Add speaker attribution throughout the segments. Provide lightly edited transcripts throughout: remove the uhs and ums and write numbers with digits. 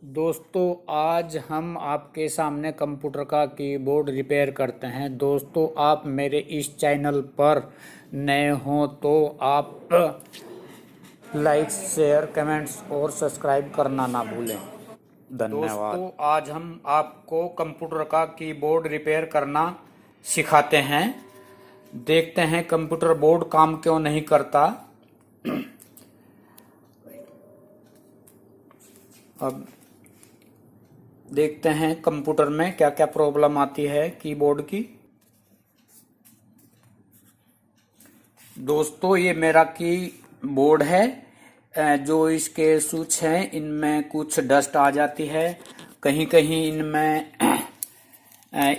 Speaker 1: दोस्तों, आज हम आपके सामने कंप्यूटर का कीबोर्ड रिपेयर करते हैं। दोस्तों, आप मेरे इस चैनल पर नए हों तो आप लाइक, शेयर, कमेंट्स और सब्सक्राइब करना ना भूलें। धन्यवाद। दोस्तों, आज हम आपको कंप्यूटर का कीबोर्ड रिपेयर करना सिखाते हैं। देखते हैं कंप्यूटर बोर्ड काम क्यों नहीं करता। अब देखते हैं कंप्यूटर में क्या क्या प्रॉब्लम आती है कीबोर्ड की। दोस्तों, ये मेरा कीबोर्ड है। जो इसके स्विच हैं इनमें कुछ डस्ट आ जाती है। कहीं कहीं इनमें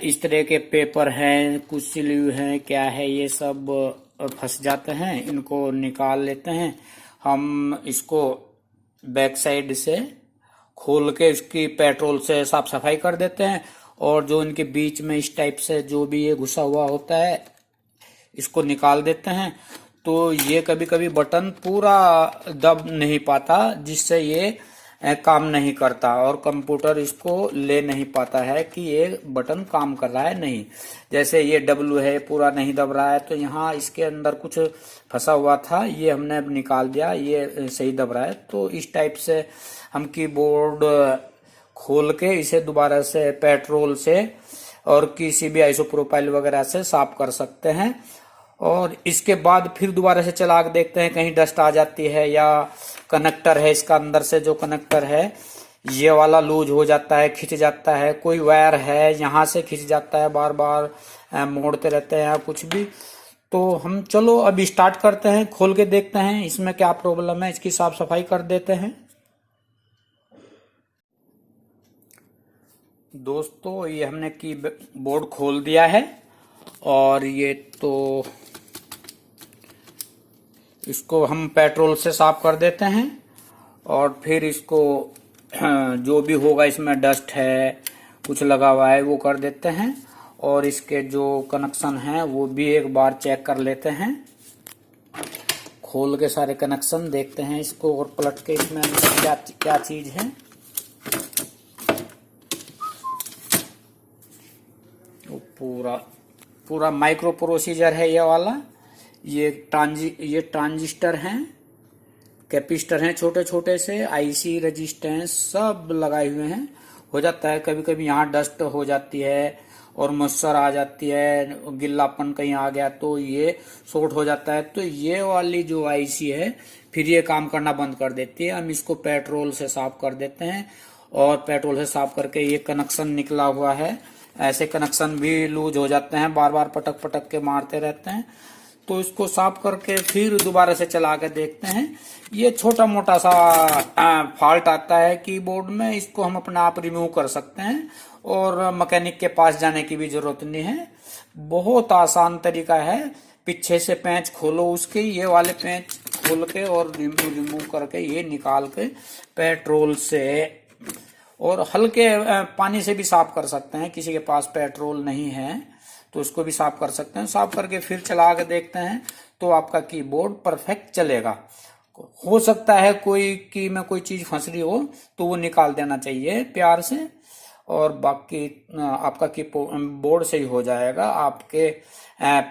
Speaker 1: इस तरह के पेपर हैं, कुछ सिले हुए हैं, क्या है ये सब फंस जाते हैं। इनको निकाल लेते हैं। हम इसको बैक साइड से खोल के इसकी पेट्रोल से साफ सफाई कर देते हैं। और जो इनके बीच में इस टाइप से जो भी ये घुसा हुआ होता है इसको निकाल देते हैं। तो ये कभी कभी बटन पूरा दब नहीं पाता, जिससे ये काम नहीं करता और कंप्यूटर इसको ले नहीं पाता है कि ये बटन काम कर रहा है नहीं। जैसे ये डब्ल्यू है, पूरा नहीं दब रहा है, तो यहाँ इसके अंदर कुछ फंसा हुआ था, ये हमने अब निकाल दिया, ये सही दब रहा है। तो इस टाइप से हम कीबोर्ड खोल के इसे दोबारा से पेट्रोल से और किसी भी आइसोप्रोपाइल वगैरह से साफ कर सकते हैं। और इसके बाद फिर दोबारा से चला के देखते हैं कहीं डस्ट आ जाती है या कनेक्टर है, इसका अंदर से जो कनेक्टर है ये वाला लूज हो जाता है, खिंच जाता है। कोई वायर है यहाँ से खिंच जाता है, बार बार मोड़ते रहते हैं या कुछ भी। तो हम चलो अभी स्टार्ट करते हैं, खोल के देखते हैं इसमें क्या प्रॉब्लम है, इसकी साफ सफाई कर देते हैं। दोस्तों, ये हमने कीबोर्ड खोल दिया है और ये तो इसको हम पेट्रोल से साफ कर देते हैं। और फिर इसको जो भी होगा इसमें डस्ट है, कुछ लगा हुआ है, वो कर देते हैं। और इसके जो कनेक्शन हैं वो भी एक बार चेक कर लेते हैं। खोल के सारे कनेक्शन देखते हैं इसको और पलट के इसमें क्या क्या चीज है। पूरा माइक्रो प्रोसीजर है ये वाला। ये ट्रांजिस्टर हैं, कैपेसिटर हैं छोटे छोटे से, आईसी, रेजिस्टेंस सब लगाए हुए हैं। हो जाता है कभी कभी यहाँ डस्ट हो जाती है और मच्छर आ जाती है, गिल्लापन कहीं आ गया तो ये शॉर्ट हो जाता है। तो ये वाली जो आईसी है फिर ये काम करना बंद कर देती है। हम इसको पेट्रोल से साफ कर देते हैं और पेट्रोल से साफ करके ये कनेक्शन निकला हुआ है, ऐसे कनेक्शन भी लूज हो जाते हैं, बार बार पटक पटक के मारते रहते हैं। तो इसको साफ करके फिर दोबारा से चला के देखते हैं। ये छोटा मोटा सा फॉल्ट आता है कीबोर्ड में, इसको हम अपने आप रिमूव कर सकते हैं और मैकेनिक के पास जाने की भी जरूरत नहीं है। बहुत आसान तरीका है। पीछे से पेंच खोलो उसके, ये वाले पेंच खोल के और रिमूव करके ये निकाल के पेट्रोल से और हल्के पानी से भी साफ कर सकते हैं। किसी के पास पेट्रोल नहीं है तो उसको भी साफ कर सकते हैं। साफ करके फिर चला के देखते हैं तो आपका कीबोर्ड परफेक्ट चलेगा। हो सकता है कोई की में कोई चीज फंस रही हो तो वो निकाल देना चाहिए प्यार से, और बाकी आपका कीबोर्ड सही हो जाएगा, आपके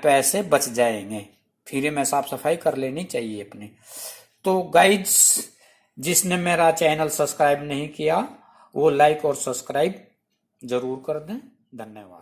Speaker 1: पैसे बच जाएंगे। फ्री में साफ सफाई कर लेनी चाहिए अपनी। तो गाइज, जिसने मेरा चैनल सब्सक्राइब नहीं किया वो लाइक और सब्सक्राइब जरूर कर दें। धन्यवाद।